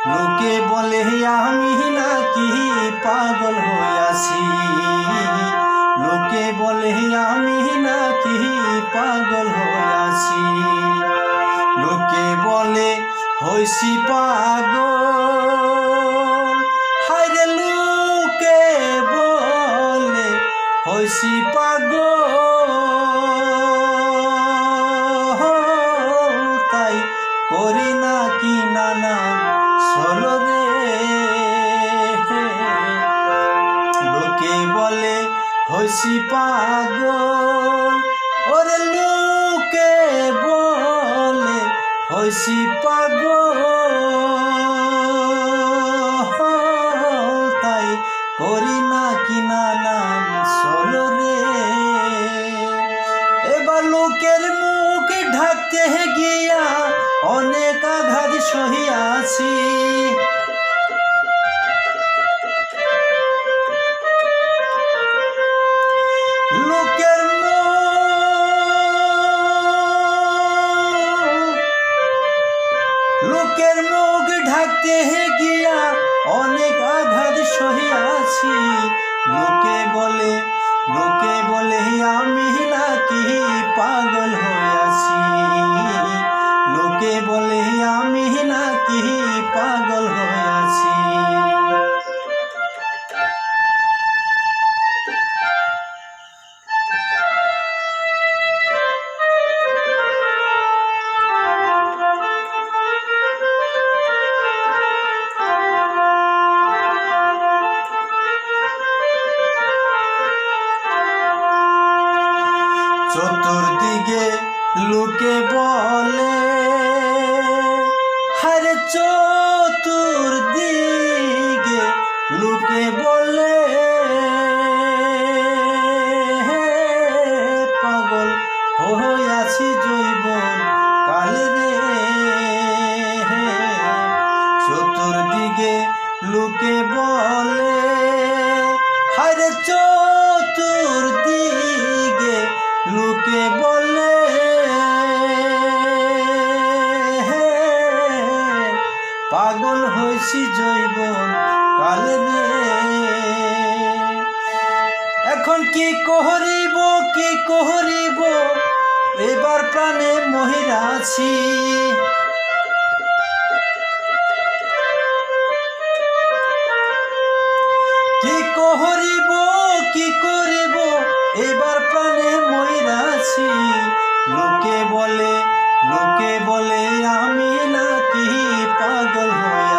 লোকে বলে আমি নাকি পাগল হইয়াছি, লোকে বলে আমি নাকি পাগল হইয়াছি, লোকে বলে হইছি পাগল, হায়রে লোকে বলে হইছি পাগল, তাই করি নাকি নানা সলরে, লোকে বলে হইছি পাগল, ওরে লোকে বলে হইছি পাগল, তাই করি নাকি নানান সলরে। এবার লোকের মুখ ঢাকতে গিয়া অনেক আঘাত সহিয়াছি, লোকের মুখ ঢাকতে গিয়া অনেক আঘাত সহিয়াছি, লোকে বলে আমি নাকি পাগল হইয়াছি, লোকে বলে আমি নাকি পাগল হইয়াছি। চতুর্দিকে লোকে বলে, হারে চতুর্দিকে লোকে বলে, পাগল হইয়াছি জৈবন কালে রে, চতুর্দিকে লোকে বলে, হারে চতুর্দিকে লোকে বলে, পাগল হইছি জৈবন কালে রে। এখন কি করিব এবার প্রাণে মহিরাছি, কি করিব এবার প্রাণে মহিরাছি, লোকে বলে আমি নাকি পাগল হই